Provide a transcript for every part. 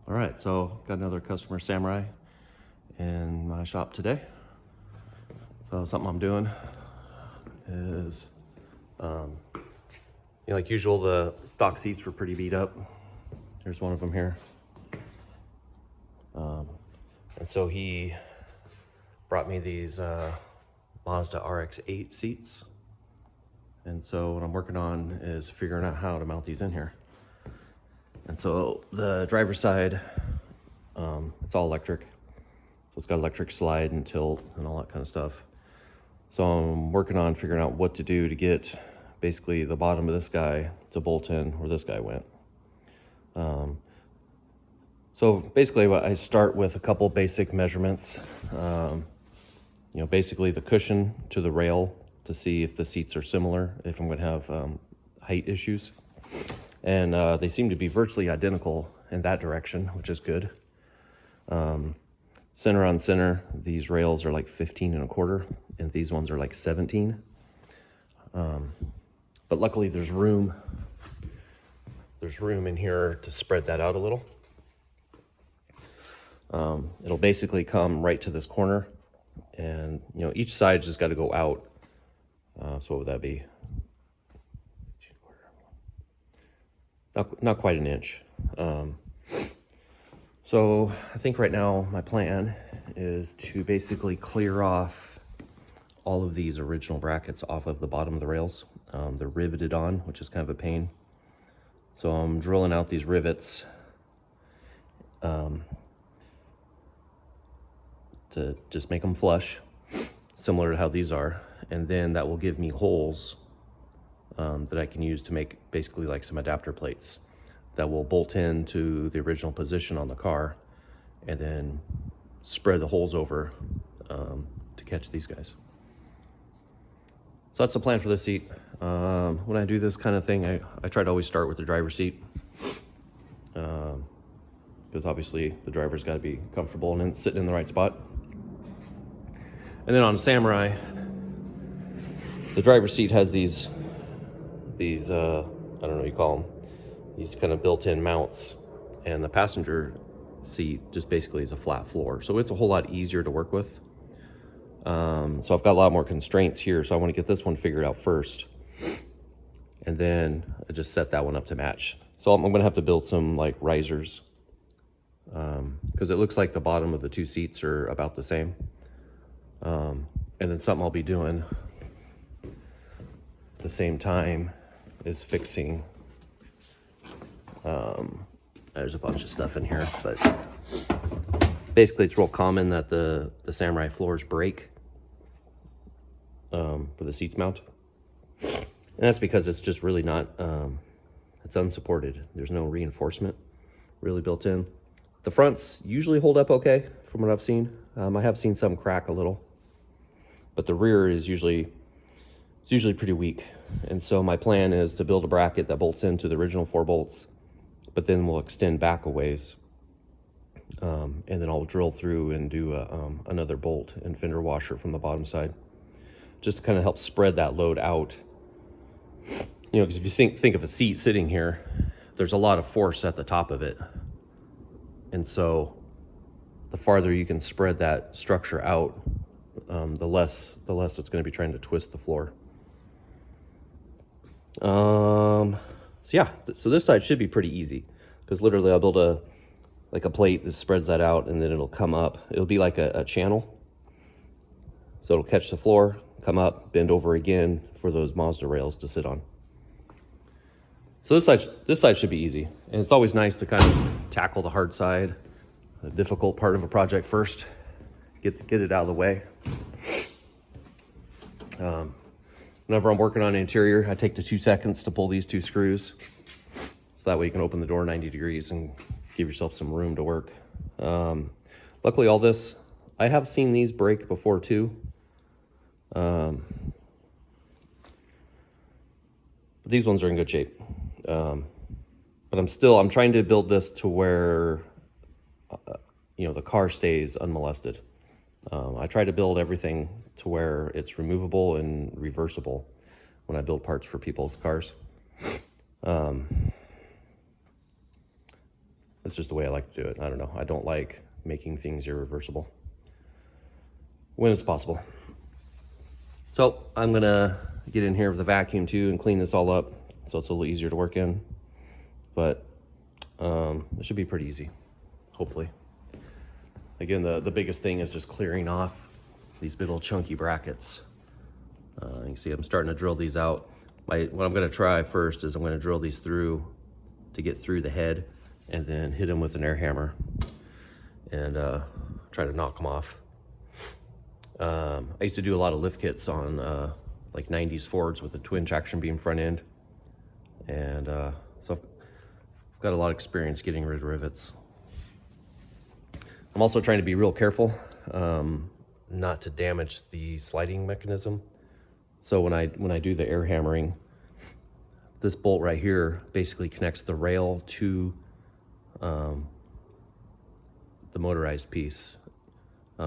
All right, so got another customer Samurai in my shop today. So something I'm doing is, like usual, the stock seats were pretty beat up. There's one of them here. And so he brought me these Mazda RX8 seats. And so what I'm working on is figuring out how to mount these in here. And so the driver's side, it's all electric. So it's got electric slide and tilt and all that kind of stuff. So I'm working on figuring out what to do to get basically the bottom of this guy to bolt in where this guy went. So basically I start with a couple basic measurements. Basically the cushion to the rail to see if the seats are similar, if I'm going to have height issues. And they seem to be virtually identical in that direction, which is good. Center on center, these rails are like 15 1/4, and these ones are like 17. But luckily there's room in here to spread that out a little. It'll basically come right to this corner, and each side's just got to go out. So what would that be? Not quite an inch. So I think right now my plan is to basically clear off all of these original brackets off of the bottom of the rails. They're riveted on, which is kind of a pain. So I'm drilling out these rivets to just make them flush, similar to how these are. And then that will give me holes that I can use to make basically like some adapter plates that will bolt into the original position on the car, and then spread the holes over to catch these guys. So that's the plan for this seat. When I do this kind of thing, I try to always start with the driver's seat, because obviously the driver's got to be comfortable and sitting in the right spot. And then on a Samurai, the driver's seat has these I don't know what you call them, these kind of built-in mounts, and the passenger seat just basically is a flat floor, so it's a whole lot easier to work with. So I've got a lot more constraints here, so I want to get this one figured out first, and then I just set that one up to match. So I'm gonna have to build some like risers, because it looks like the bottom of the two seats are about the same. And then something I'll be doing at the same time is fixing, there's a bunch of stuff in here, but basically it's real common that the Samurai floors break where the seats mount, and that's because it's just really not, it's unsupported. There's no reinforcement really built in. The fronts usually hold up okay from what I've seen. I have seen some crack a little, but the rear is usually pretty weak. And so my plan is to build a bracket that bolts into the original 4 bolts, but then we'll extend back a ways, and then I'll drill through and do another bolt and fender washer from the bottom side, just to kind of help spread that load out. Because if you think of a seat sitting here, there's a lot of force at the top of it, and so the farther you can spread that structure out, the less it's going to be trying to twist the floor. So this side should be pretty easy, because literally I'll build a plate that spreads that out, and then it'll come up. It'll be like a channel, so it'll catch the floor, come up, bend over again for those Mazda rails to sit on. So this side should be easy, and it's always nice to kind of tackle the hard side, the difficult part of a project first, get it out of the way. Whenever I'm working on an interior, I take the 2 seconds to pull these 2 screws, so that way you can open the door 90 degrees and give yourself some room to work. Luckily all this, I have seen these break before too. But these ones are in good shape. But I'm trying to build this to where, the car stays unmolested. I try to build everything to where it's removable and reversible when I build parts for people's cars. That's just the way I like to do it. I don't know. I don't like making things irreversible when it's possible. So I'm gonna get in here with a vacuum too and clean this all up so it's a little easier to work in. But it should be pretty easy, hopefully. Again, the biggest thing is just clearing off these big old chunky brackets. You can see I'm starting to drill these out. What I'm gonna try first is I'm gonna drill these through to get through the head and then hit them with an air hammer and try to knock them off. I used to do a lot of lift kits on like 90s Fords with a twin traction beam front end. And so I've got a lot of experience getting rid of rivets. I'm also trying to be real careful not to damage the sliding mechanism. So when I do the air hammering, this bolt right here basically connects the rail to the motorized piece.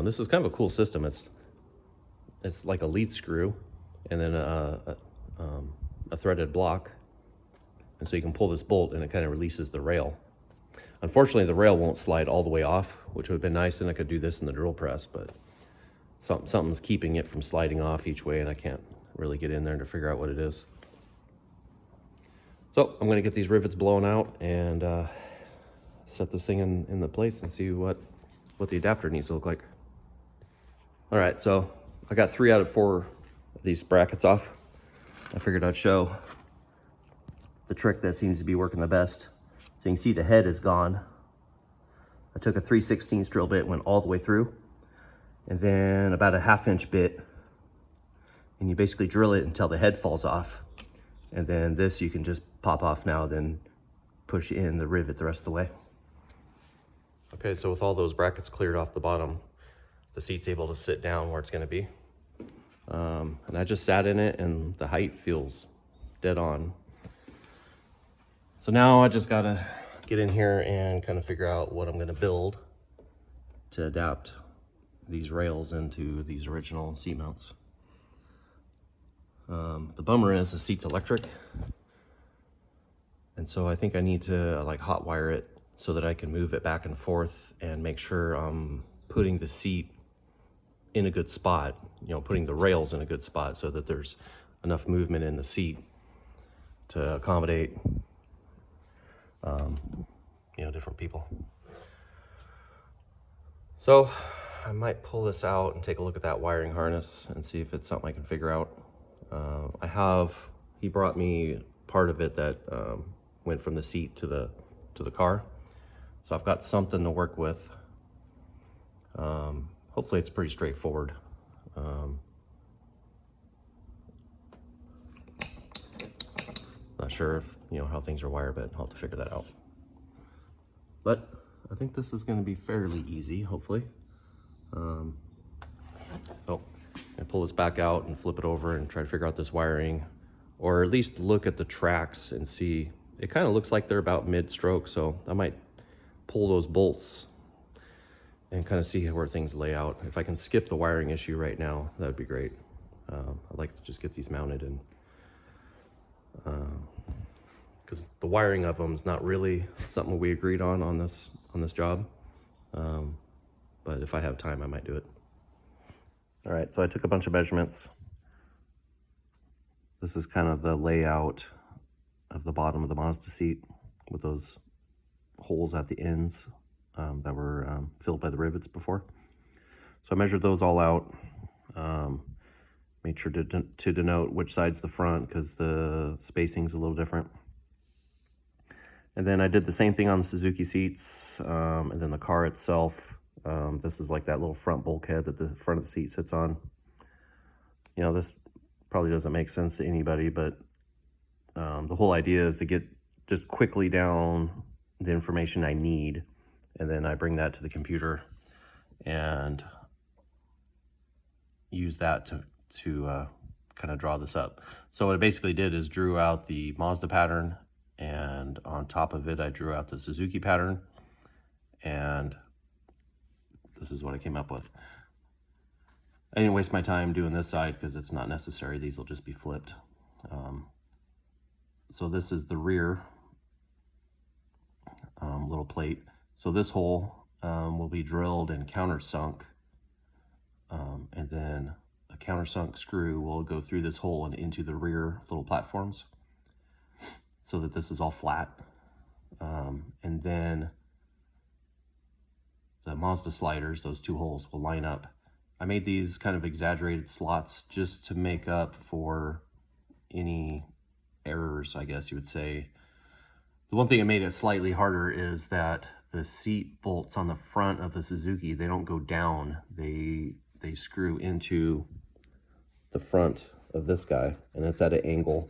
This is kind of a cool system. It's like a lead screw and then a threaded block. And so you can pull this bolt and it kind of releases the rail. Unfortunately, the rail won't slide all the way off, which would have been nice, and I could do this in the drill press, but something's keeping it from sliding off each way, and I can't really get in there to figure out what it is. So I'm gonna get these rivets blown out and set this thing in the place and see what the adapter needs to look like. All right, so I got 3 out of 4 of these brackets off. I figured I'd show the trick that seems to be working the best. So you can see the head is gone. I took a 3/16 drill bit, went all the way through, and then about a 1/2 inch bit, and you basically drill it until the head falls off. And then this you can just pop off now, then push in the rivet the rest of the way. Okay, so with all those brackets cleared off the bottom, the seat's able to sit down where it's gonna be. And I just sat in it and the height feels dead on. So now I just gotta get in here and kind of figure out what I'm gonna build to adapt these rails into these original seat mounts. The bummer is the seat's electric. And so I think I need to like hot wire it so that I can move it back and forth and make sure I'm putting the seat in a good spot, you know, putting the rails in a good spot so that there's enough movement in the seat to accommodate you know, different people. So I might pull this out and take a look at that wiring harness and see if it's something I can figure out. He brought me part of it that went from the seat to the car. So I've got something to work with. Hopefully it's pretty straightforward. Not sure if, you know, how things are wired, but I'll have to figure that out. But I think this is going to be fairly easy, hopefully. So I pull this back out and flip it over and try to figure out this wiring, or at least look at the tracks and see. It kind of looks like they're about mid-stroke, so I might pull those bolts and kind of see where things lay out. If I can skip the wiring issue right now, that would be great. I'd like to just get these mounted, and because the wiring of them is not really something we agreed on this job. But if I have time, I might do it. All right, so I took a bunch of measurements. This is kind of the layout of the bottom of the Mazda seat with those holes at the ends that were filled by the rivets before. So I measured those all out. Made sure to denote which side's the front because the spacing's a little different. And then I did the same thing on the Suzuki seats, and then the car itself. This is like that little front bulkhead that the front of the seat sits on. You know, this probably doesn't make sense to anybody, but the whole idea is to get just quickly down the information I need, and then I bring that to the computer and use that to kind of draw this up. So what I basically did is drew out the Mazda pattern, and on top of it I drew out the Suzuki pattern, and this is what I came up with. I didn't waste my time doing this side because it's not necessary. These will just be flipped. So this is the rear. little plate. So this hole will be drilled and countersunk, and then a countersunk screw will go through this hole and into the rear little platforms so that this is all flat. And then the Mazda sliders, those two holes, will line up. I made these kind of exaggerated slots just to make up for any errors, I guess you would say. The one thing that made it slightly harder is that the seat bolts on the front of the Suzuki, they don't go down. They screw into the front of this guy, and it's at an angle.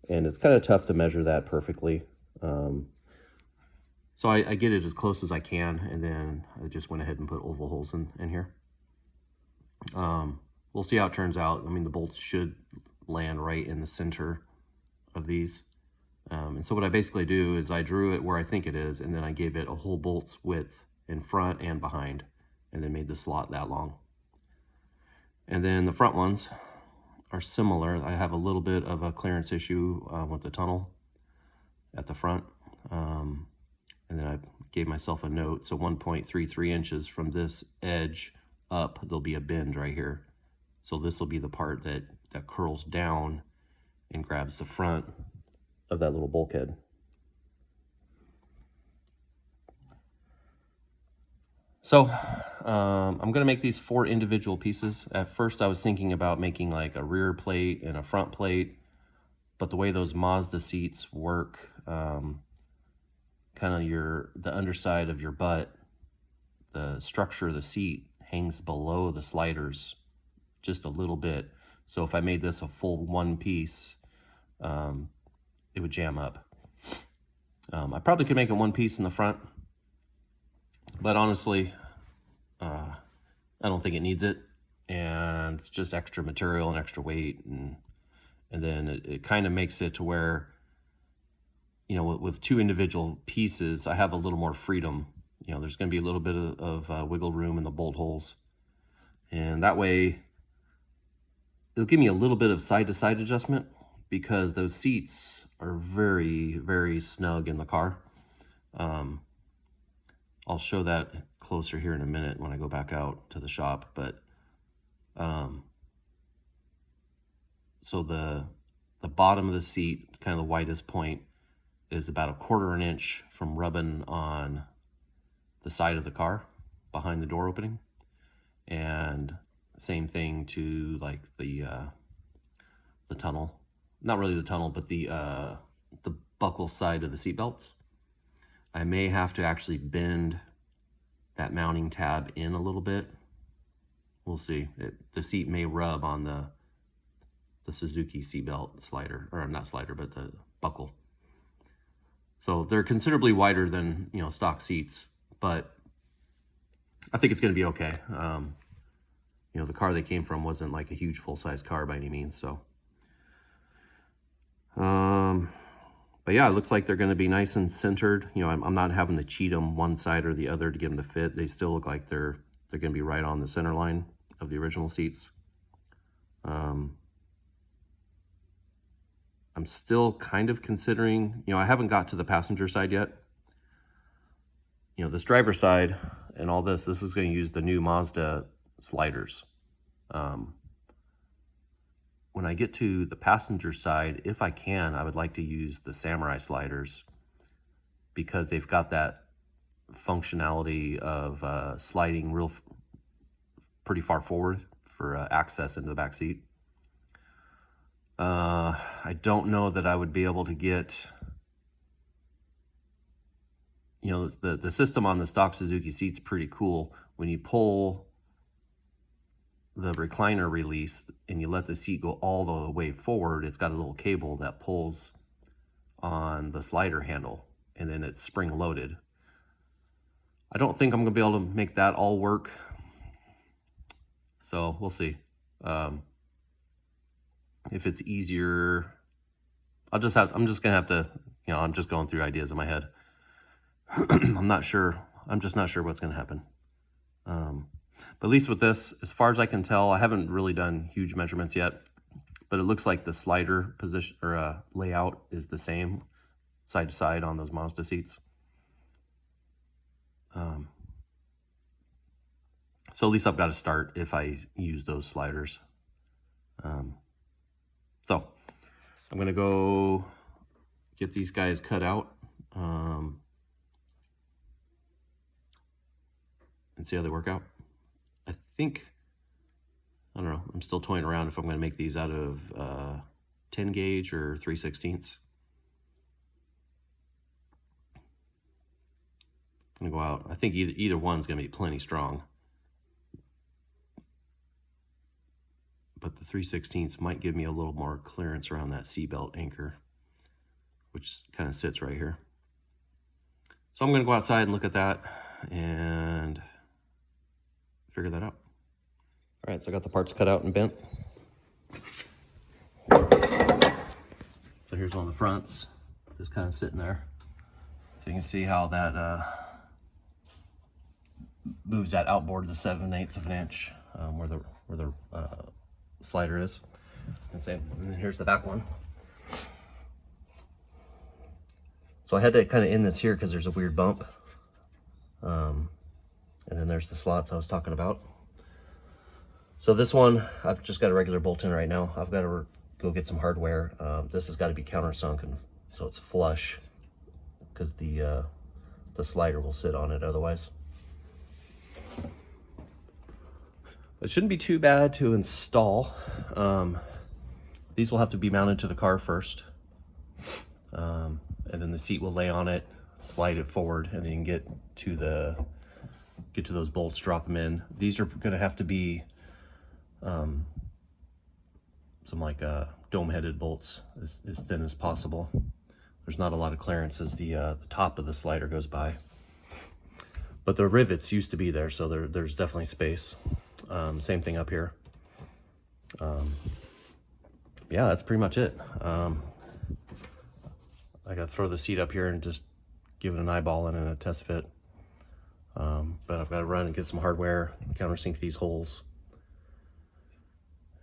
And it's kind of tough to measure that perfectly. So I get it as close as I can, and then I just went ahead and put oval holes in here. We'll see how it turns out. I mean, the bolts should land right in the center of these. And so what I basically do is I drew it where I think it is, and then I gave it a whole bolt's width in front and behind, and then made the slot that long. And then the front ones are similar. I have a little bit of a clearance issue with the tunnel at the front. And then I gave myself a note. So 1.33 inches from this edge up, there'll be a bend right here. So this will be the part that curls down and grabs the front of that little bulkhead. So I'm gonna make these 4 individual pieces. At first I was thinking about making like a rear plate and a front plate, but the way those Mazda seats work, kind of the underside of your butt, the structure of the seat hangs below the sliders just a little bit. So if I made this a full one piece, it would jam up. I probably could make it one piece in the front, but honestly, I don't think it needs it, and it's just extra material and extra weight, and then it kind of makes it to where, you know, with 2 individual pieces, I have a little more freedom. You know, there's going to be a little bit of wiggle room in the bolt holes, and that way it'll give me a little bit of side-to-side adjustment, because those seats are very, very snug in the car. I'll show that closer here in a minute when I go back out to the shop, but so the bottom of the seat, kind of the widest point, is about 1/4 inch from rubbing on the side of the car behind the door opening, and same thing to like the tunnel, not really the tunnel, but the buckle side of the seat belts. I may have to actually bend that mounting tab in a little bit. We'll see. The seat may rub on the Suzuki seatbelt slider, or not slider, but the buckle. So they're considerably wider than, you know, stock seats, but I think it's going to be okay. You know, the car they came from wasn't like a huge full-size car by any means, so. But yeah, it looks like they're going to be nice and centered. You know, I'm not having to cheat them one side or the other to get them to fit. They still look like they're going to be right on the center line of the original seats. I'm still kind of considering, you know, I haven't got to the passenger side yet. You know, this driver side and all this is going to use the new Mazda sliders. When I get to the passenger side, if I can, I would like to use the Samurai sliders, because they've got that functionality of sliding pretty far forward for access into the back seat. I don't know that I would be able to get, you know, the system on the stock Suzuki seat's pretty cool. When you pull the recliner release and you let the seat go all the way forward, it's got a little cable that pulls on the slider handle, and then it's spring loaded. I don't think I'm gonna be able to make that all work, so we'll see. If it's easier, I'm just gonna have to, you know, I'm just going through ideas in my head. I'm not sure. I'm just not sure what's gonna happen. But at least with this, as far as I can tell, I haven't really done huge measurements yet, but it looks like the slider position or layout is the same side to side on those Mazda seats. So at least I've got to start if I use those sliders. So I'm gonna go get these guys cut out and see how they work out. I think, I don't know, I'm still toying around if I'm gonna make these out of 10 gauge or 3/16. I'm gonna go out. I think either one's gonna be plenty strong. But the 3/16 might give me a little more clearance around that seatbelt anchor, which kind of sits right here. So I'm gonna go outside and look at that and figure that out. All right, so I got the parts cut out and bent. So here's one of the fronts, just kind of sitting there. So you can see how that moves that outboard to 7/8 of an inch where the slider is. And then here's the back one. So I had to kind of end this here because there's a weird bump. And then there's the slots I was talking about. So this one, I've just got a regular bolt in right now. I've got to go get some hardware. This has got to be countersunk, and so it's flush because the slider will sit on it otherwise. It shouldn't be too bad to install. These will have to be mounted to the car first. And then the seat will lay on it, slide it forward, and then you can get to those bolts, drop them in. These are gonna have to be some like dome-headed bolts, as thin as possible. There's not a lot of clearance as the top of the slider goes by. But the rivets used to be there, so there's definitely space. Same thing up here. Yeah, that's pretty much it. I gotta throw the seat up here and just give it an eyeball and a test fit. But I've got to run and get some hardware, countersink these holes.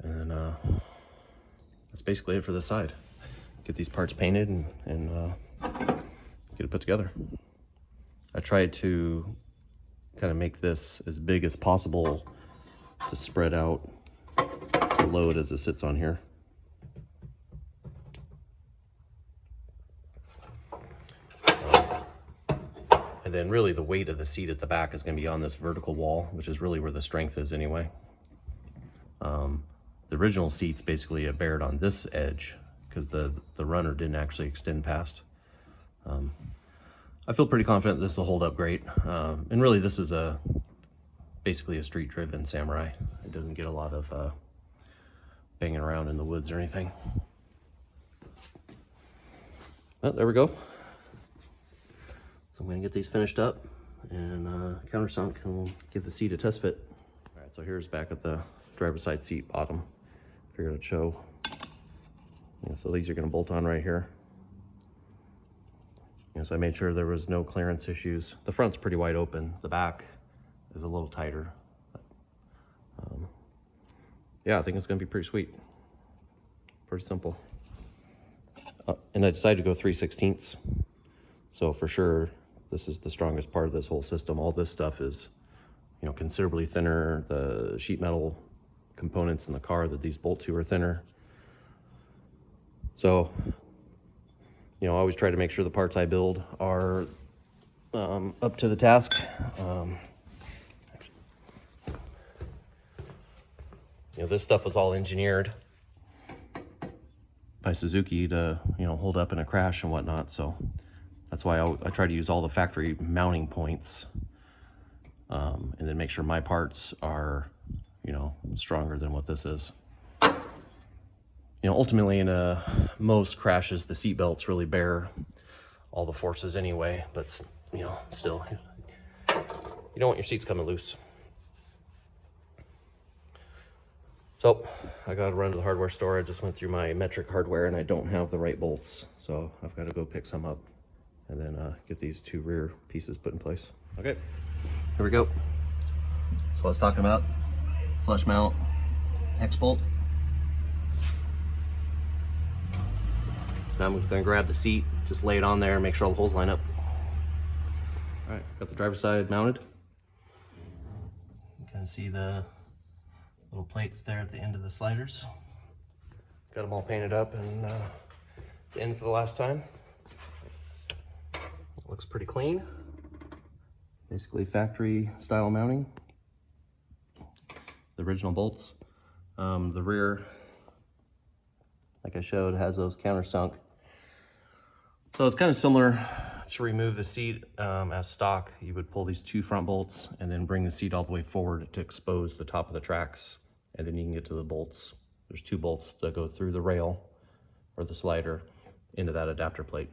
And that's basically it for this side. Get these parts painted and get it put together. I tried to kind of make this as big as possible to spread out the load as it sits on here. And then really the weight of the seat at the back is going to be on this vertical wall, which is really where the strength is anyway. The original seat's basically bared on this edge because the runner didn't actually extend past. I feel pretty confident this will hold up great. And really this is basically a street driven Samurai. It doesn't get a lot of banging around in the woods or anything. Well, there we go. So I'm gonna get these finished up and countersunk, and we'll give the seat a test fit. All right, so here's back at the driver's side seat bottom. Figured I'd show. Yeah, so these are gonna bolt on right here. Yeah, so I made sure there was no clearance issues. The front's pretty wide open. The back is a little tighter. But, yeah, I think it's gonna be pretty sweet. Pretty simple. And I decided to go 3/16. So for sure, this is the strongest part of this whole system. All this stuff is, you know, considerably thinner. The sheet metal components in the car that these bolt to are thinner. So, you know, I always try to make sure the parts I build are up to the task. You know, this stuff was all engineered by Suzuki to, you know, hold up in a crash and whatnot. So that's why I try to use all the factory mounting points, and then make sure my parts are, you know, stronger than what this is. You know, ultimately in most crashes, the seat belts really bear all the forces anyway, but, you know, still, you don't want your seats coming loose. So I got to run to the hardware store. I just went through my metric hardware and I don't have the right bolts. So I've got to go pick some up and then get these two rear pieces put in place. Okay, here we go. So I was talking about flush mount X bolt. So now I'm going to grab the seat, just lay it on there and make sure all the holes line up. All right, got the driver's side mounted. You can see the little plates there at the end of the sliders. Got them all painted up, and it's in for the last time. Looks pretty clean. Basically factory style mounting. The original bolts. The rear, like I showed, has those countersunk. So it's kind of similar to remove the seat as stock. You would pull these two front bolts and then bring the seat all the way forward to expose the top of the tracks, and then you can get to the bolts. There's two bolts that go through the rail or the slider into that adapter plate.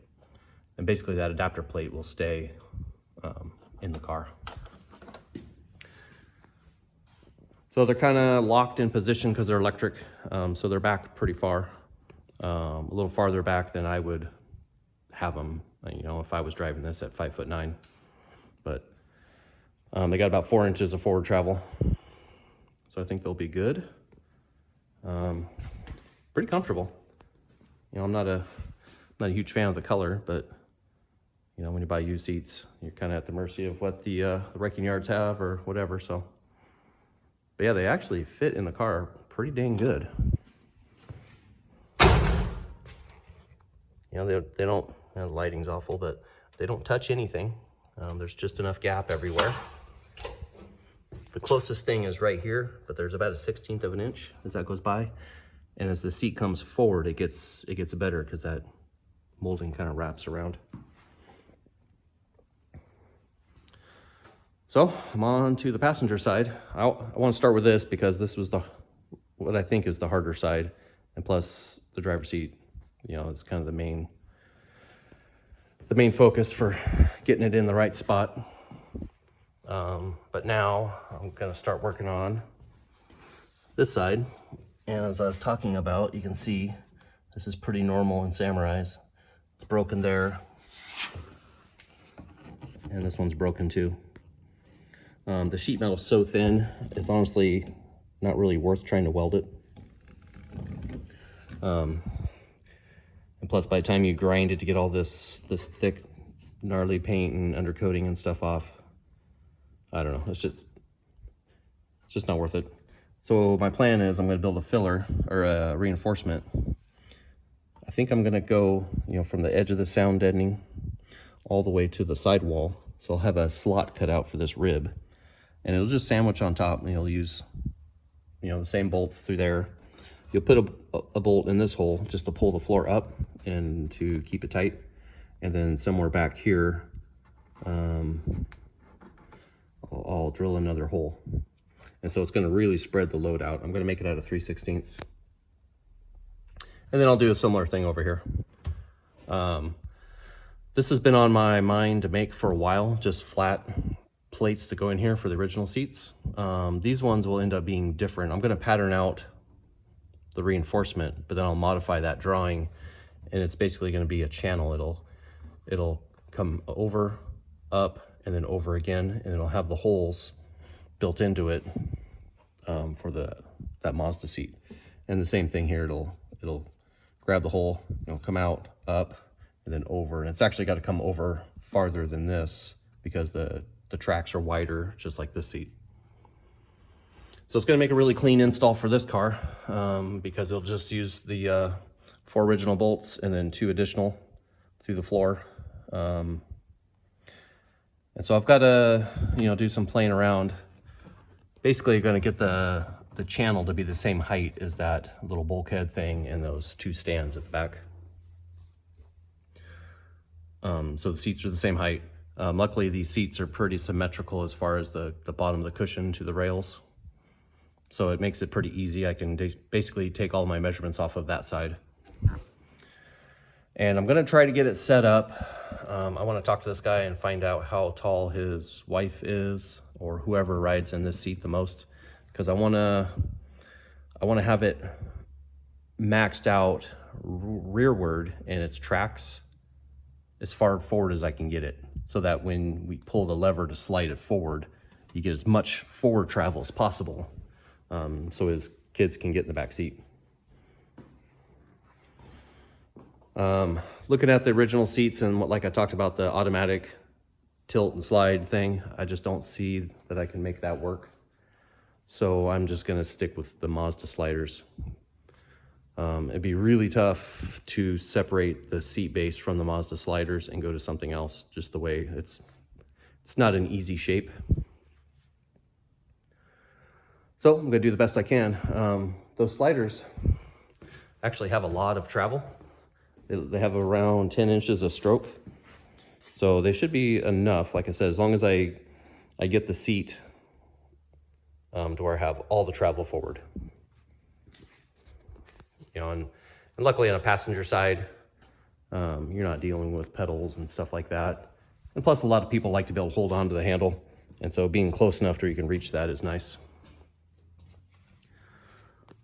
And basically that adapter plate will stay in the car. So they're kind of locked in position because they're electric. So they're back pretty far, a little farther back than I would have them, you know, if I was driving this at 5'9". But they got about 4 inches of forward travel. So I think they'll be good. Pretty comfortable. You know, I'm not a huge fan of the color, but you know, when you buy used seats, you're kind of at the mercy of what the wrecking yards have or whatever. So, but yeah, they actually fit in the car pretty dang good. You know, they don't, you know, the lighting's awful, but they don't touch anything. There's just enough gap everywhere. The closest thing is right here, but there's about a 1/16 of an inch as that goes by. And as the seat comes forward, it gets better because that molding kind of wraps around. So I'm on to the passenger side. I want to start with this because this was what I think is the harder side, and plus the driver's seat, you know, it's kind of the main focus for getting it in the right spot. But now I'm gonna start working on this side. And as I was talking about, you can see this is pretty normal in Samurais. It's broken there, and this one's broken too. The sheet metal is so thin, it's honestly not really worth trying to weld it. And plus, by the time you grind it to get all this thick, gnarly paint and undercoating and stuff off, I don't know, it's just not worth it. So my plan is I'm going to build a filler or a reinforcement. I think I'm going to go, you know, from the edge of the sound deadening all the way to the sidewall. So I'll have a slot cut out for this rib, and it'll just sandwich on top, and you'll use, you know, the same bolt through there. You'll put a bolt in this hole just to pull the floor up and to keep it tight. And then somewhere back here, I'll drill another hole. And so it's going to really spread the load out. I'm going to make it out of 3/16. And then I'll do a similar thing over here. This has been on my mind to make for a while, just flat plates to go in here for the original seats. These ones will end up being different. I'm going to pattern out the reinforcement, but then I'll modify that drawing, and it's basically going to be a channel. It'll come over, up, and then over again, and it'll have the holes built into it for that Mazda seat. And the same thing here, it'll grab the hole, you know, come out, up, and then over. And it's actually got to come over farther than this because the tracks are wider, just like this seat. So it's going to make a really clean install for this car because it'll just use the 4 original bolts and then 2 additional through the floor. And so I've got to, you know, do some playing around. Basically, going to get the channel to be the same height as that little bulkhead thing and those 2 stands at the back. So the seats are the same height. Luckily, these seats are pretty symmetrical as far as the bottom of the cushion to the rails. So it makes it pretty easy. I can basically take all my measurements off of that side. And I'm going to try to get it set up. I want to talk to this guy and find out how tall his wife is, or whoever rides in this seat the most, because I want to have it maxed out rearward and its tracks as far forward as I can get it, so that when we pull the lever to slide it forward, you get as much forward travel as possible, so his kids can get in the back seat. Looking at the original seats and like I talked about, the automatic tilt and slide thing. I just don't see that I can make that work. So I'm just gonna stick with the Mazda sliders. It'd be really tough to separate the seat base from the Mazda sliders and go to something else, just the way it's not an easy shape. So I'm gonna do the best I can. Those sliders actually have a lot of travel. They have around 10 inches of stroke. So they should be enough, like I said, as long as I get the seat to where I have all the travel forward. You know, and luckily on a passenger side, you're not dealing with pedals and stuff like that. And plus, a lot of people like to be able to hold on to the handle. And so being close enough to where you can reach that is nice.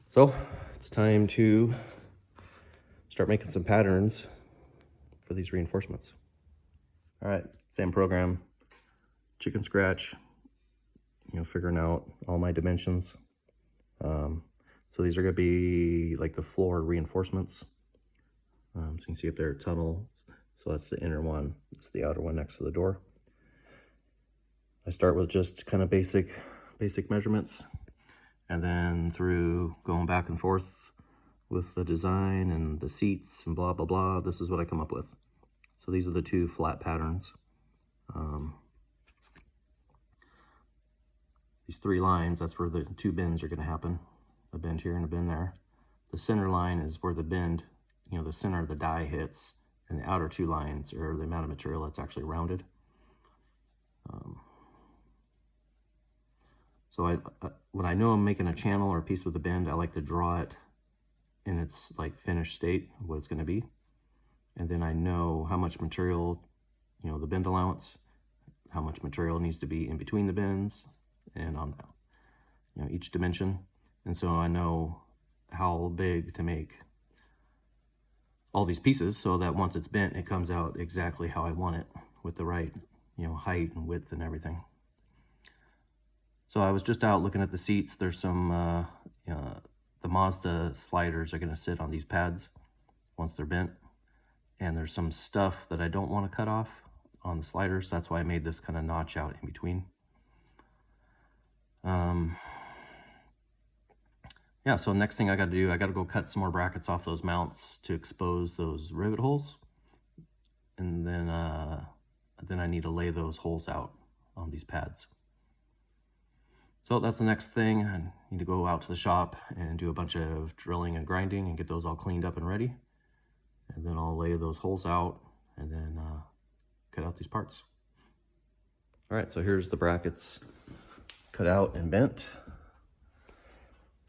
So it's time to start making some patterns for these reinforcements. All right, same program, chicken scratch, you know, figuring out all my dimensions. So these are gonna be like the floor reinforcements. So you can see up there, tunnel. So that's the inner one, that's the outer one next to the door. I start with just kind of basic measurements, and then through going back and forth with the design and the seats and blah, blah, blah, this is what I come up with. So these are the two flat patterns. These three lines, that's where the two bends are gonna happen. A bend here and a bend there. The center line is where the bend, you know, the center of the die hits, and the outer two lines are the amount of material that's actually rounded. So when I know I'm making a channel or a piece with a bend, I like to draw it in its like finished state, what it's gonna be. And then I know how much material, you know, the bend allowance, how much material needs to be in between the bends and on, you know, each dimension. And so I know how big to make all these pieces so that once it's bent, it comes out exactly how I want it with the right, you know, height and width and everything. So I was just out looking at the seats. There's some, the Mazda sliders are gonna sit on these pads once they're bent. And there's some stuff that I don't wanna cut off on the sliders. That's why I made this kind of notch out in between. Yeah, so next thing I gotta do, I gotta go cut some more brackets off those mounts to expose those rivet holes. And then I need to lay those holes out on these pads. So that's the next thing. I need to go out to the shop and do a bunch of drilling and grinding and get those all cleaned up and ready. And then I'll lay those holes out and then cut out these parts. All right, so here's the brackets cut out and bent.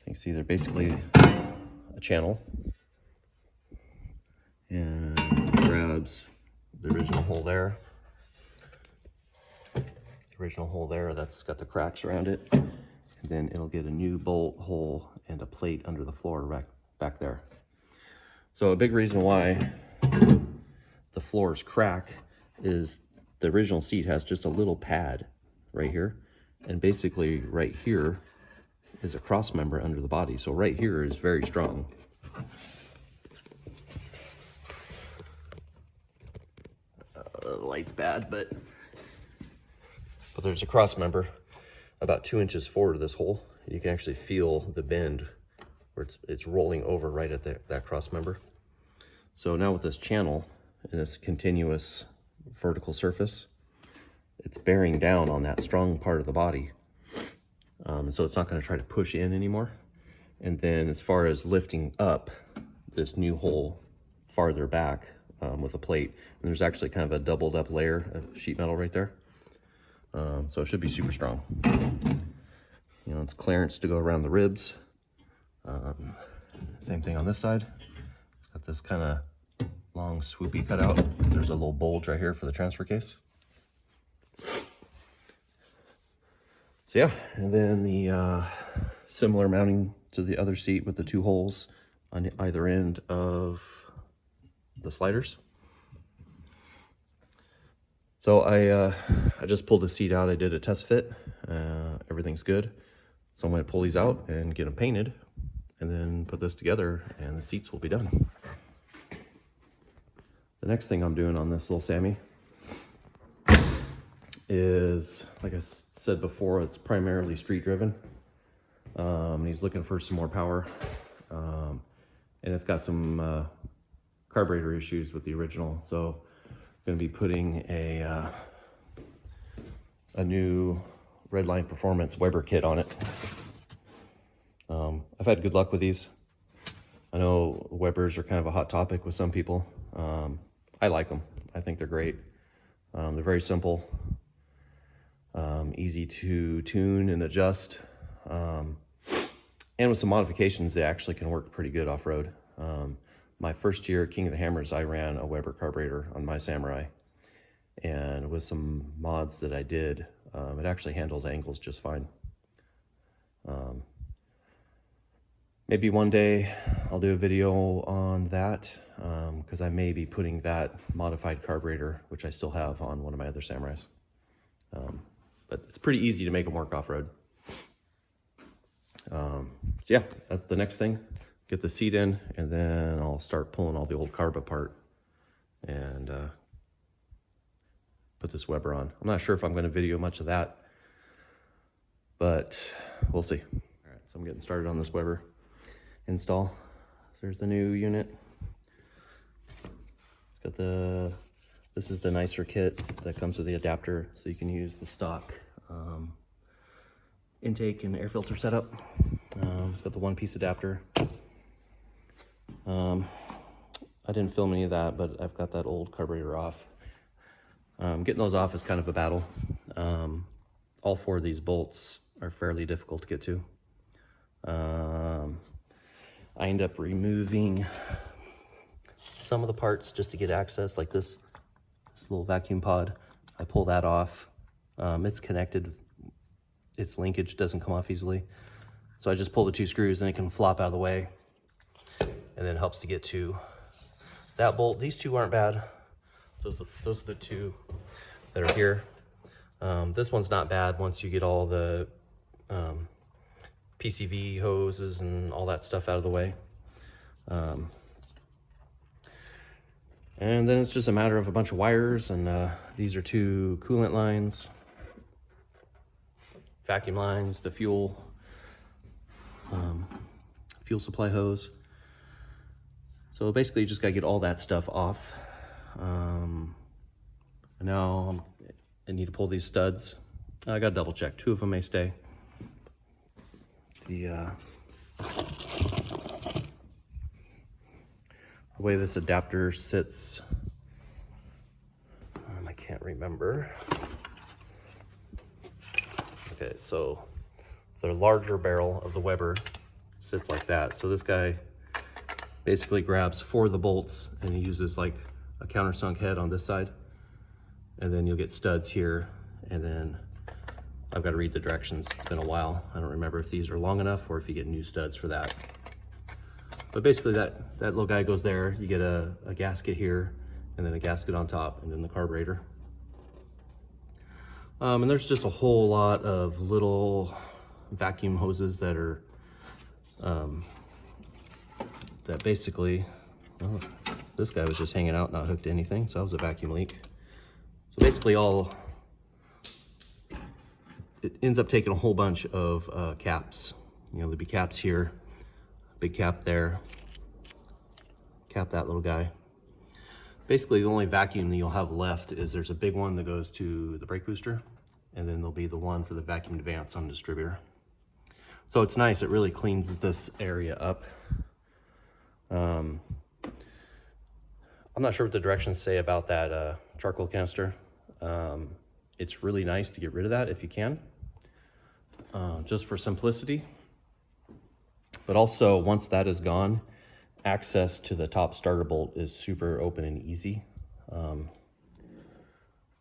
You can see they're basically a channel, and grabs the original hole there. The original hole there, that's got the cracks around it. And then it'll get a new bolt hole and a plate under the floor back there. So a big reason why the floors crack is the original seat has just a little pad right here. And basically right here is a cross member under the body. So right here is very strong. The light's bad, but there's a cross member about 2 inches forward of this hole. You can actually feel the bend where it's rolling over right at that cross member. So now with this channel and this continuous vertical surface, it's bearing down on that strong part of the body. So it's not going to try to push in anymore. And then as far as lifting up this new hole farther back with a plate, and there's actually kind of a doubled up layer of sheet metal right there. So it should be super strong. You know, it's clearance to go around the ribs. Same thing on this side. It's got this kind of long swoopy cutout. There's a little bulge right here for the transfer case. So yeah, and then the similar mounting to the other seat with the two holes on either end of the sliders. So I just pulled the seat out. I did a test fit. Everything's good. So I'm going to pull these out and get them painted, and then put this together, and the seats will be done. The next thing I'm doing on this little Sammy is, like I said before, it's primarily street driven. He's looking for some more power. And it's got some carburetor issues with the original. So I'm gonna be putting a new Redline Performance Weber kit on it. I've had good luck with these. I know Webers are kind of a hot topic with some people. I like them. I think they're great. They're very simple, easy to tune and adjust. And with some modifications, they actually can work pretty good off-road. My first year at King of the Hammers, I ran a Weber carburetor on my Samurai. And with some mods that I did, it actually handles angles just fine. Maybe one day I'll do a video on that, because I may be putting that modified carburetor, which I still have, on one of my other Samurais. But it's pretty easy to make them work off-road. So yeah, that's the next thing. Get the seat in, and then I'll start pulling all the old carb apart and put this Weber on. I'm not sure if I'm going to video much of that, but we'll see. All right, so I'm getting started on this Weber install. So there's the new unit. It's got this is the nicer kit that comes with the adapter, so you can use the stock intake and air filter setup. It's got the one-piece adapter. I didn't film any of that, but I've got that old carburetor off. Getting those off is kind of a battle. All four of these bolts are fairly difficult to get to. I end up removing some of the parts just to get access, like this little vacuum pod. I pull that off. It's connected. Its linkage doesn't come off easily. So I just pull the two screws and it can flop out of the way. And then it helps to get to that bolt. These two aren't bad. Those are the two that are here. This one's not bad once you get all the PCV hoses and all that stuff out of the way. And then it's just a matter of a bunch of wires, and these are two coolant lines, vacuum lines, the fuel supply hose. So basically you just gotta get all that stuff off. Now I need to pull these studs. I gotta double check. Two of them may stay. The way this adapter sits, I can't remember. Okay, so the larger barrel of the Weber sits like that. So this guy basically grabs four of the bolts and he uses like a countersunk head on this side. And then you'll get studs here, and then I've got to read the directions. It's been a while. I don't remember if these are long enough or if you get new studs for that. But basically that little guy goes there. You get a gasket here, and then a gasket on top, and then the carburetor. And there's just a whole lot of little vacuum hoses that are, that basically, well, this guy was just hanging out, not hooked to anything, so that was a vacuum leak. So basically it ends up taking a whole bunch of caps. You know, there'd be caps here, big cap there, cap that little guy. Basically the only vacuum that you'll have left is there's a big one that goes to the brake booster, and then there'll be the one for the vacuum advance on the distributor. So it's nice, it really cleans this area up. I'm not sure what the directions say about that charcoal canister. It's really nice to get rid of that if you can, just for simplicity. But also, once that is gone, access to the top starter bolt is super open and easy. So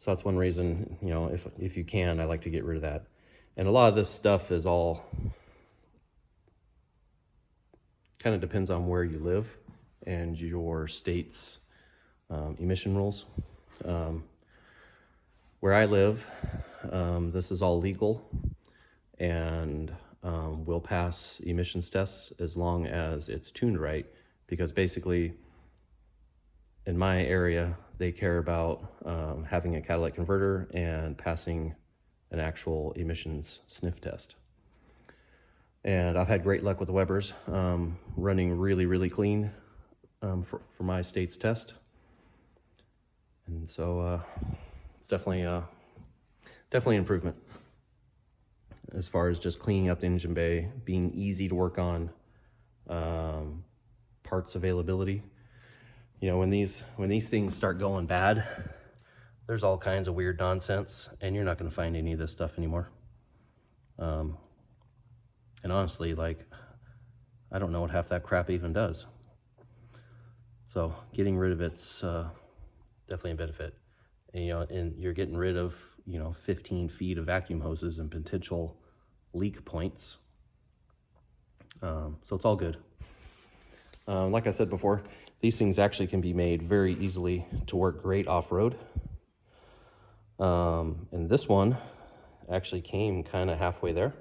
that's one reason, you know, if you can, I like to get rid of that. And a lot of this stuff is all kind of depends on where you live and your state's emission rules. Where I live, this is all legal, and we'll pass emissions tests as long as it's tuned right, because basically in my area They care about having a catalytic converter and passing an actual emissions sniff test. And I've had great luck with the Webers, running really clean for my state's test. And so it's definitely an improvement as far as just cleaning up the engine bay, being easy to work on, parts availability. You know, when these things start going bad, there's all kinds of weird nonsense, and you're not going to find any of this stuff anymore. And honestly, like, I don't know what half that crap even does. So getting rid of it's definitely a benefit. And, you know, and you're getting rid of, you know, 15 feet of vacuum hoses and potential leak points. So it's all good. Like I said before, these things actually can be made very easily to work great off-road. And this one actually came kind of halfway there.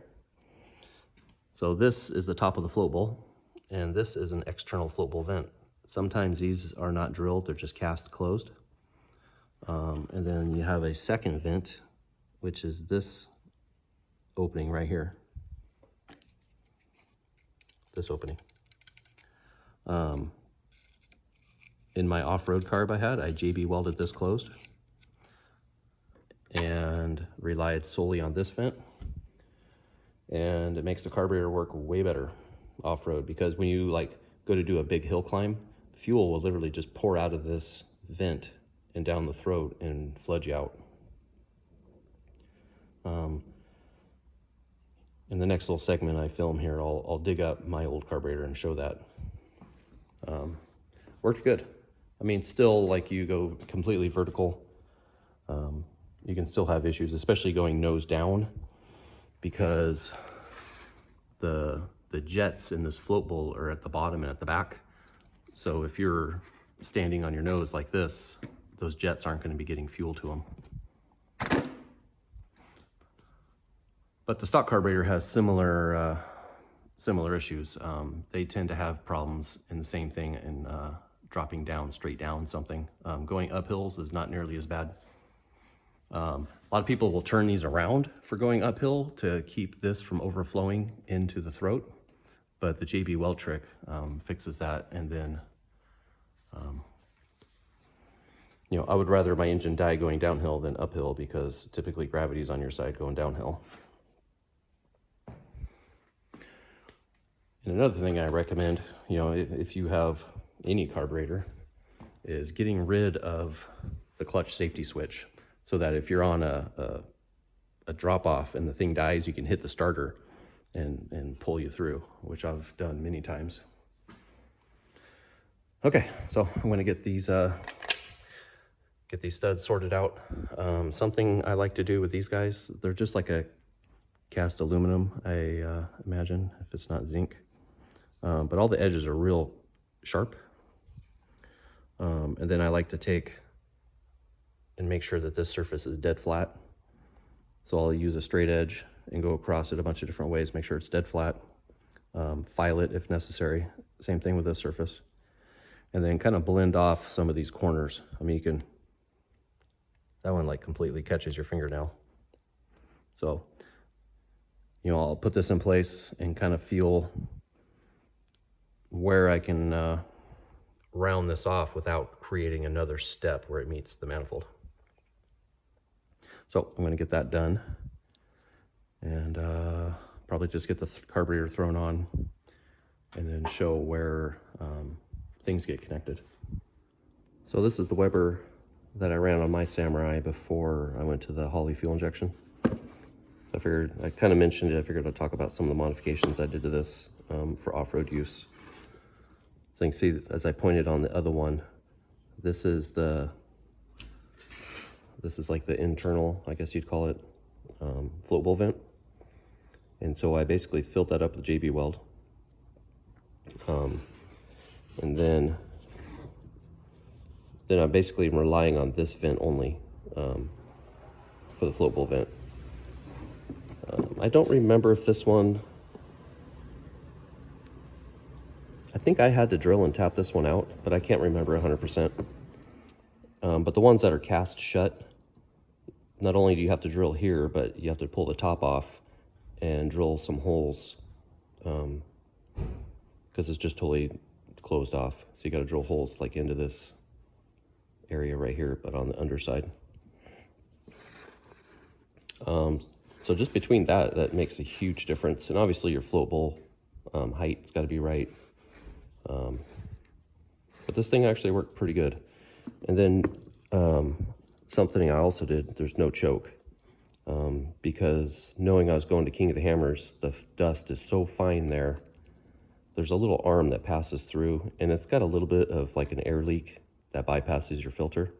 So this is the top of the float bowl, and this is an external float bowl vent. Sometimes these are not drilled, they're just cast closed. And then you have a second vent, which is this opening right here. This opening. In my off-road carb I JB welded this closed and relied solely on this vent. And it makes the carburetor work way better off-road, because when you like go to do a big hill climb, fuel will literally just pour out of this vent and down the throat and flood you out. In the next little segment I film here, I'll dig up my old carburetor and show that. Worked good. I mean, still, like, you go completely vertical, you can still have issues, especially going nose down, because the jets in this float bowl are at the bottom and at the back. So if you're standing on your nose like this, those jets aren't going to be getting fuel to them. But the stock carburetor has similar issues. They tend to have problems in the same thing in dropping down, straight down something. Going up hills is not nearly as bad. A lot of people will turn these around for going uphill to keep this from overflowing into the throat, but the JB Weld trick fixes that. And then, you know, I would rather my engine die going downhill than uphill, because typically gravity's on your side going downhill. And another thing I recommend, you know, if you have any carburetor, is getting rid of the clutch safety switch, so that if you're on a drop off and the thing dies, you can hit the starter and pull you through, which I've done many times. Okay, so I'm going to get these studs sorted out. Something I like to do with these guys, they're just like a cast aluminum, I imagine, if it's not zinc. But all the edges are real sharp. And then I like to take and make sure that this surface is dead flat. So I'll use a straight edge and go across it a bunch of different ways, make sure it's dead flat. File it if necessary. Same thing with this surface. And then kind of blend off some of these corners. I mean, you can, that one like completely catches your fingernail. So, you know, I'll put this in place and kind of feel where I can round this off without creating another step where it meets the manifold. So I'm going to get that done, and probably just get the carburetor thrown on and then show where things get connected. So this is the Weber that I ran on my Samurai before I went to the Holley fuel injection. So I figured, I kind of mentioned it, I figured I'd talk about some of the modifications I did to this for off-road use. So you can see, as I pointed on the other one, this is like the internal, I guess you'd call it, float bowl vent. And so I basically filled that up with JB Weld. And then I'm basically relying on this vent only for the float bowl vent. I don't remember if this one, I think I had to drill and tap this one out, but I can't remember 100%. But the ones that are cast shut, not only do you have to drill here, but you have to pull the top off and drill some holes because it's just totally closed off. So you got to drill holes like into this area right here, but on the underside. So just between that makes a huge difference. And obviously your float bowl height's got to be right. But this thing actually worked pretty good. And then something I also did, there's no choke. Because knowing I was going to King of the Hammers, the dust is so fine there. There's a little arm that passes through, and it's got a little bit of like an air leak that bypasses your filter.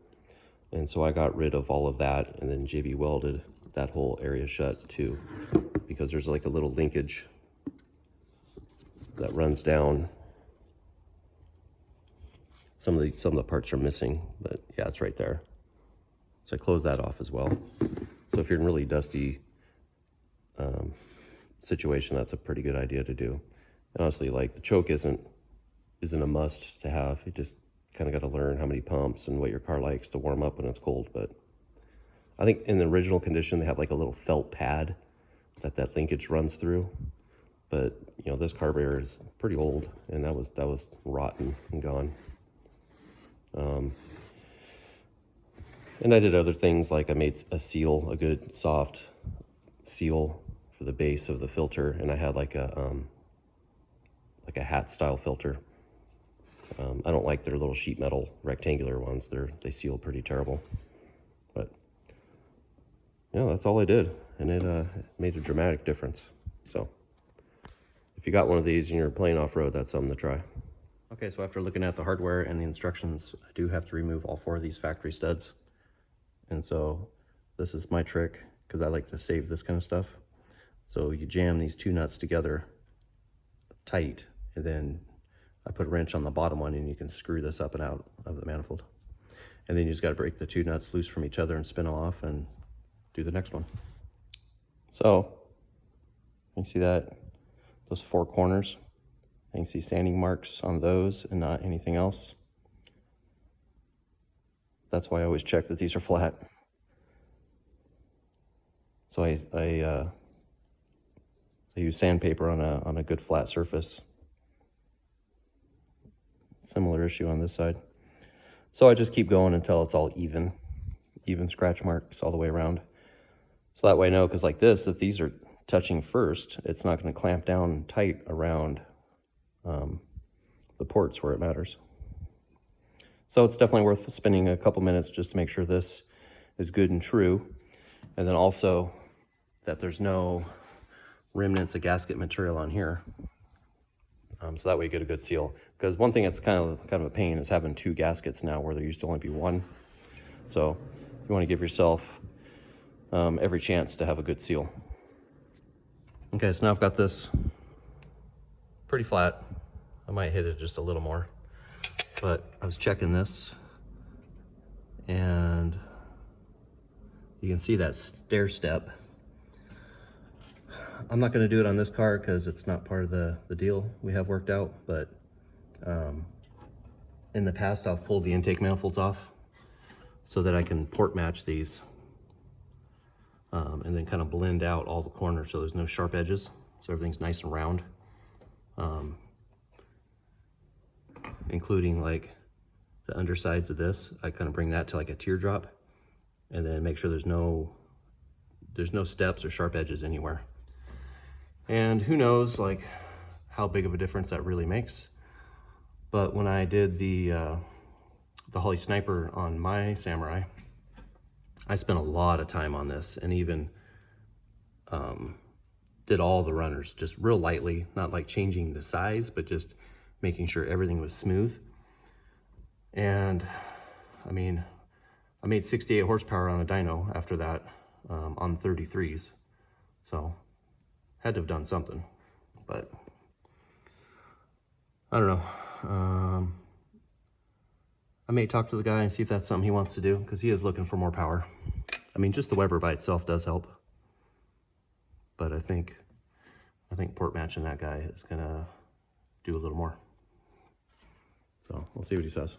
And so I got rid of all of that, and then JB welded that whole area shut too, because there's like a little linkage that runs down. Some of the parts are missing, but yeah, it's right there. So I closed that off as well. So if you're in really dusty situation, that's a pretty good idea to do. And honestly, like the choke isn't a must to have. You just kind of got to learn how many pumps and what your car likes to warm up when it's cold. But I think in the original condition, they have like a little felt pad that linkage runs through. But you know, this carburetor is pretty old, and that was rotten and gone. And I did other things, like I made a seal, a good soft seal for the base of the filter, and I had like a hat style filter. I don't like their little sheet metal rectangular ones. They seal pretty terrible. But yeah, that's all I did, and it made a dramatic difference. So if you got one of these and you're playing off-road, that's something to try. Okay, so after looking at the hardware and the instructions, I do have to remove all 4 of these factory studs. And so this is my trick, because I like to save this kind of stuff. So you jam these 2 nuts together tight, and then I put a wrench on the bottom one, and you can screw this up and out of the manifold. And then you just got to break the 2 nuts loose from each other and spin them off and do the next one. So you see that, those 4 corners, you can see sanding marks on those and not anything else. That's why I always check that these are flat. So I use sandpaper on a good flat surface. Similar issue on this side. So I just keep going until it's all even scratch marks all the way around. So that way I know, because like this, if these are touching first, it's not going to clamp down tight around the ports where it matters. So it's definitely worth spending a couple minutes just to make sure this is good and true. And then also that there's no remnants of gasket material on here. So that way you get a good seal. Because one thing that's kind of a pain is having 2 gaskets now where there used to only be 1. So you want to give yourself every chance to have a good seal. Okay, so now I've got this pretty flat. I might hit it just a little more. But I was checking this, and you can see that stair step. I'm not going to do it on this car because it's not part of the deal we have worked out, but in the past I've pulled the intake manifolds off so that I can port match these and then kind of blend out all the corners so there's no sharp edges, so everything's nice and round. Including like the undersides of this, I kind of bring that to like a teardrop, and then make sure there's no steps or sharp edges anywhere. And who knows like how big of a difference that really makes. But when I did the Holley Sniper on my Samurai, I spent a lot of time on this, and even did all the runners just real lightly, not like changing the size, but just making sure everything was smooth. And I mean, I made 68 horsepower on a dyno after that on 33s. So had to have done something, but I don't know. I may talk to the guy and see if that's something he wants to do, because he is looking for more power. I mean, just the Weber by itself does help, but I think port matching that guy is gonna do a little more. So we'll see what he says.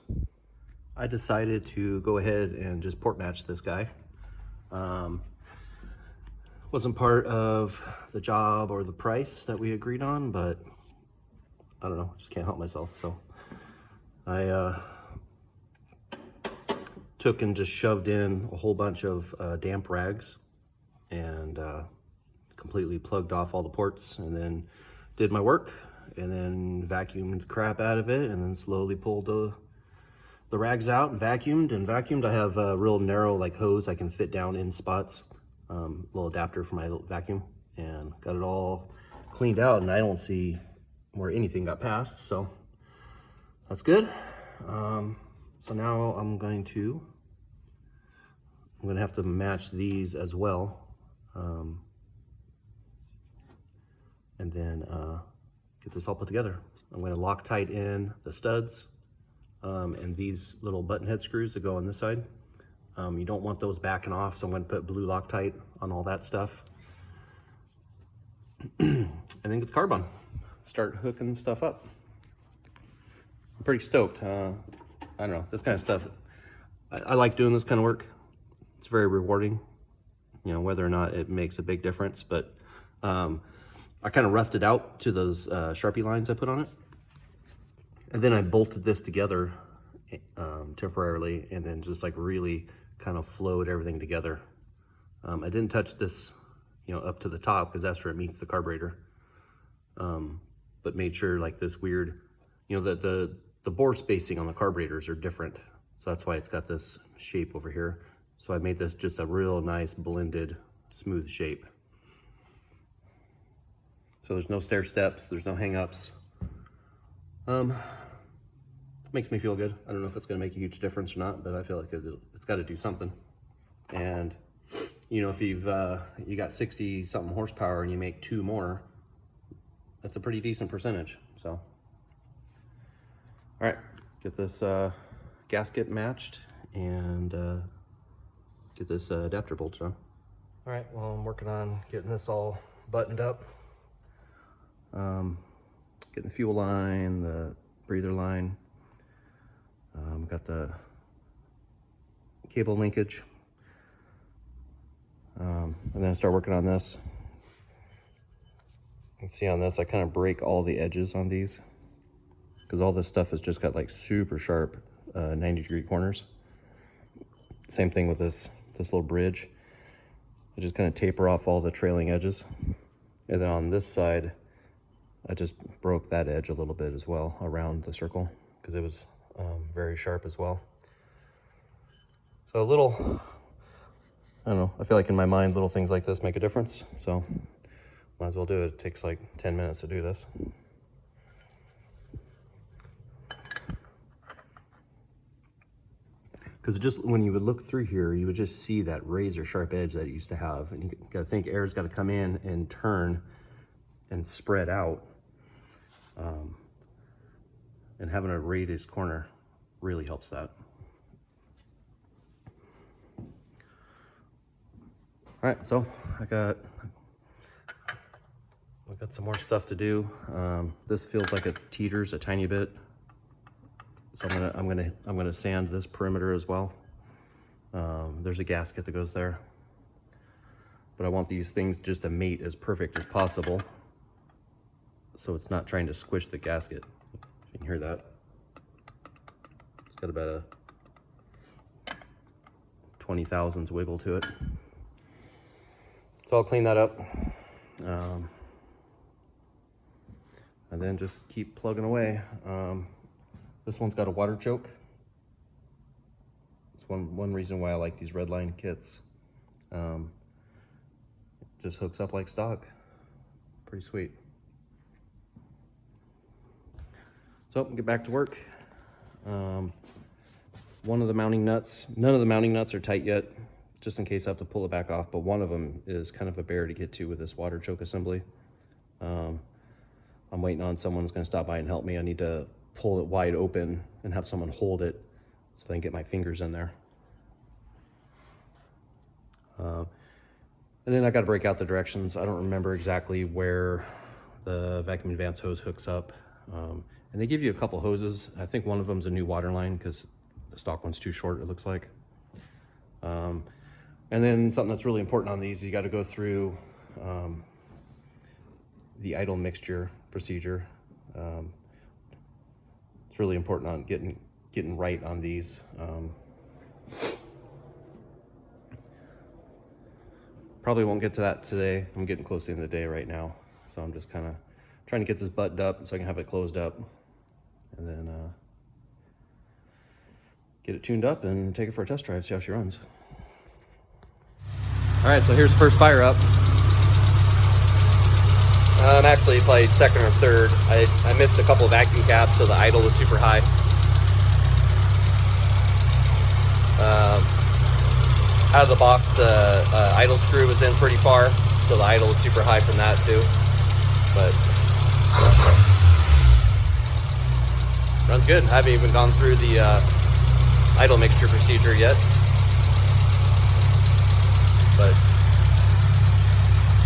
I decided to go ahead and just port match this guy. Wasn't part of the job or the price that we agreed on, but I don't know, just can't help myself. So I took and just shoved in a whole bunch of damp rags and completely plugged off all the ports, and then did my work, and then vacuumed the crap out of it, and then slowly pulled the rags out and vacuumed. I have a real narrow like hose I can fit down in spots, little adapter for my vacuum, and got it all cleaned out, and I don't see where anything got past, so that's good. So now I'm gonna have to match these as well, and then get this all put together. I'm gonna Loctite in the studs and these little button head screws that go on this side. You don't want those backing off, so I'm gonna put blue Loctite on all that stuff. And then get the carb on. Start hooking stuff up. I'm pretty stoked. I don't know, this kind of stuff, I like doing this kind of work. It's very rewarding, you know, whether or not it makes a big difference, but I kind of roughed it out to those Sharpie lines I put on it. And then I bolted this together temporarily, and then just like really kind of flowed everything together. I didn't touch this, you know, up to the top because that's where it meets the carburetor. But made sure like this weird, you know, the bore spacing on the carburetors are different. So that's why it's got this shape over here. So I made this just a real nice blended, smooth shape. So there's no stair steps, there's no hang-ups. Makes me feel good. I don't know if it's gonna make a huge difference or not, but I feel like it's gotta do something. And you know, if you got 60 something horsepower and you make 2 more, that's a pretty decent percentage, so. All right, get this gasket matched and get this adapter bolted on. All right, well, I'm working on getting this all buttoned up. Getting the fuel line, the breather line. Got the cable linkage. And then I start working on this. You can see on this, I kind of break all the edges on these because all this stuff has just got like super sharp 90-degree corners. Same thing with this little bridge. I just kind of taper off all the trailing edges. And then on this side, I just broke that edge a little bit as well around the circle because it was very sharp as well. So a little, I don't know, I feel like in my mind, little things like this make a difference. So might as well do it. It takes like 10 minutes to do this. Because just when you would look through here, you would just see that razor sharp edge that it used to have. And you gotta think air's gotta come in and turn and spread out. And having a raised corner really helps that. All right, so I got some more stuff to do. This feels like it teeters a tiny bit, so I'm gonna sand this perimeter as well. There's a gasket that goes there, but I want these things just to mate as perfect as possible, so it's not trying to squish the gasket. You can hear that. It's got about a 20 thousandths wiggle to it. So I'll clean that up. And then just keep plugging away. This one's got a water choke. It's one reason why I like these Redline kits. It just hooks up like stock. Pretty sweet. So get back to work. One of the mounting nuts, none of the mounting nuts are tight yet, just in case I have to pull it back off, but one of them is kind of a bear to get to with this water choke assembly. I'm waiting on someone's gonna stop by and help me. I need to pull it wide open and have someone hold it so I can get my fingers in there. And then I gotta break out the directions. I don't remember exactly where the vacuum advance hose hooks up. And they give you a couple hoses. I think one of them's a new water line because The stock one's too short, it looks like. And then something that's really important on these, you got to go through the idle mixture procedure. It's really important on getting right on these. Probably won't get to that today. I'm getting close to the end of the day right now, so I'm just kind of trying to get this buttoned up so I can have it closed up, and then get it tuned up and take it for a test drive, see how she runs. All right, so here's the first fire up. I'm actually probably second or third. I missed a couple of vacuum caps, so the idle was super high. Out of the box, the idle screw was in pretty far, so the idle was super high from that too. But runs good. I haven't even gone through the idle mixture procedure yet. But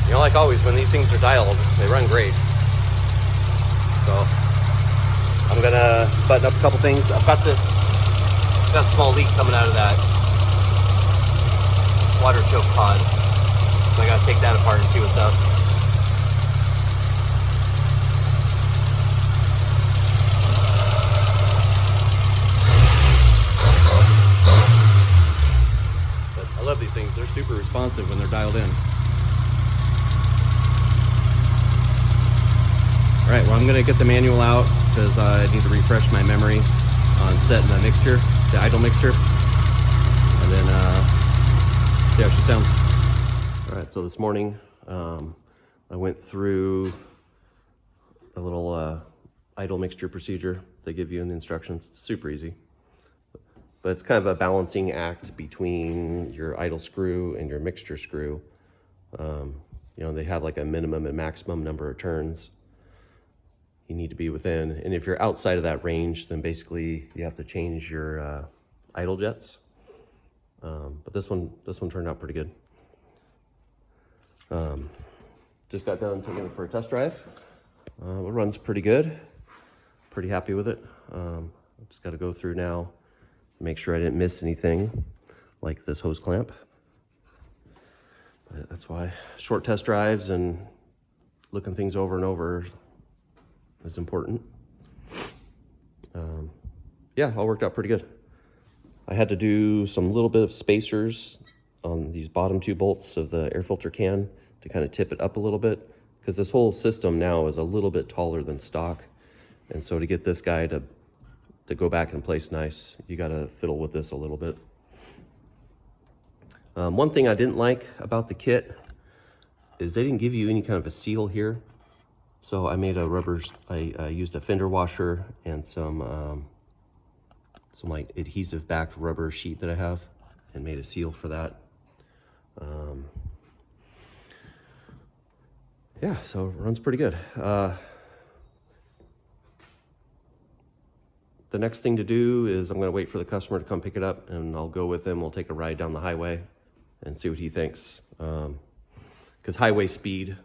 you know, like always, when these things are dialed, they run great. So I'm gonna button up a couple things. I've got a small leak coming out of that water choke pod, so I gotta take that apart and see what's up. But I love these things. They're super responsive when they're dialed in. All right, well, I'm gonna get the manual out because I need to refresh my memory on setting the mixture, the idle mixture, and then see how she sounds. All right, so this morning I went through a little idle mixture procedure they give you in the instructions. It's super easy, but it's kind of a balancing act between your idle screw and your mixture screw. You know, they have like a minimum and maximum number of turns you need to be within, and if you're outside of that range, then basically you have to change your idle jets. But this one turned out pretty good. Just got done taking it for a test drive. It runs pretty good. Pretty happy with it. Just got to go through now, make sure I didn't miss anything, like this hose clamp. But that's why short test drives and looking things over and over is important. Yeah, all worked out pretty good. I had to do some little bit of spacers on these bottom two bolts of the air filter can to kind of tip it up a little bit, because this whole system now is a little bit taller than stock. And so to get this guy to go back in place nice, you got to fiddle with this a little bit. One thing I didn't like about the kit is they didn't give you any kind of a seal here. So I made I used a fender washer and some like adhesive backed rubber sheet that I have, and made a seal for that. Yeah, so it runs pretty good. The next thing to do is I'm going to wait for the customer to come pick it up, and I'll go with him. We'll take a ride down the highway and see what he thinks. Because highway speed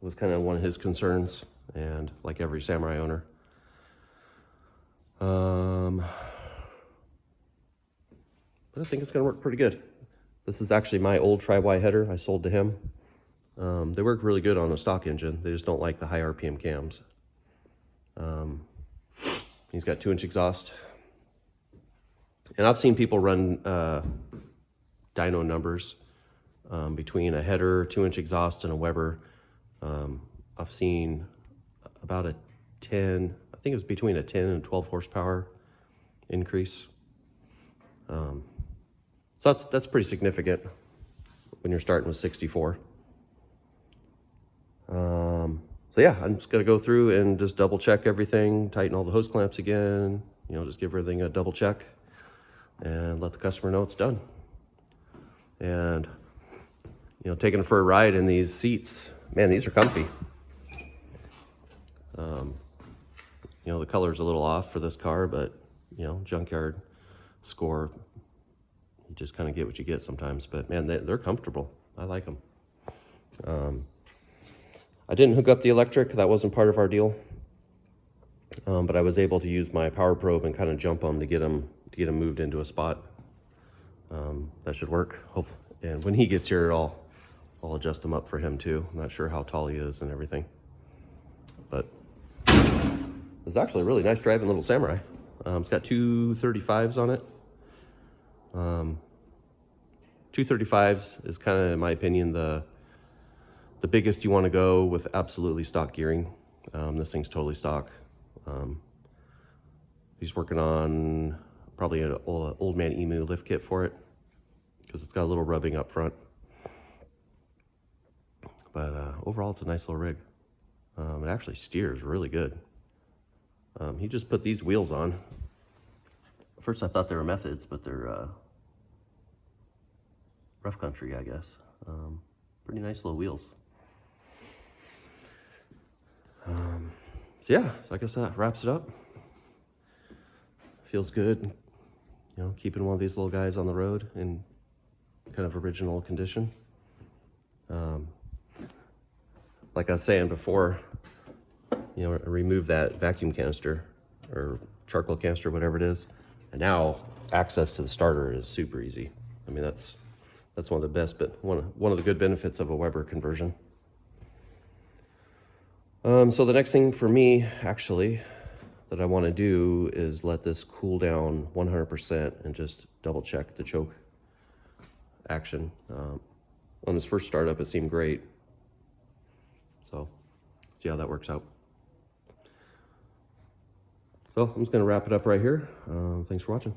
was kind of one of his concerns, and like every Samurai owner. But I think it's going to work pretty good. This is actually my old tri-Y header I sold to him. They work really good on a stock engine. They just don't like the high RPM cams. He's got 2-inch exhaust. And I've seen people run dyno numbers between a header, 2-inch exhaust, and a Weber. I've seen about a 10, I think it was between a 10 and 12 horsepower increase. So that's pretty significant when you're starting with 64. So yeah, I'm just gonna go through and just double check everything, tighten all the hose clamps again, you know, just give everything a double check and let the customer know it's done. And, you know, taking it for a ride in these seats, man, these are comfy. You know, the color's a little off for this car, but, you know, junkyard score, you just kind of get what you get sometimes. But man, they're comfortable. I like them. I didn't hook up the electric. That wasn't part of our deal. But I was able to use my power probe and kind of jump them to get them to get him moved into a spot. That should work. And when he gets here, I'll adjust him up for him too. I'm not sure how tall he is and everything, but it's actually a really nice driving little Samurai. It's got 235s on it. 235s is kind of, in my opinion, the biggest you want to go with absolutely stock gearing. This thing's totally stock. He's working on probably an old man emu lift kit for it, because it's got a little rubbing up front. But overall, it's a nice little rig. It actually steers really good. He just put these wheels on. First I thought they were Methods, but they're rough country, I guess. Pretty nice little wheels. So yeah, so I guess that wraps it up. Feels good, you know, keeping one of these little guys on the road in kind of original condition. Like I was saying before, you know, remove that vacuum canister or charcoal canister, whatever it is, and now access to the starter is super easy. I mean, that's one of the best, but one of the good benefits of a Weber conversion. So the next thing for me, actually, that I want to do is let this cool down 100% and just double check the choke action. On this first startup, it seemed great. So, see how that works out. So, I'm just going to wrap it up right here. Thanks for watching.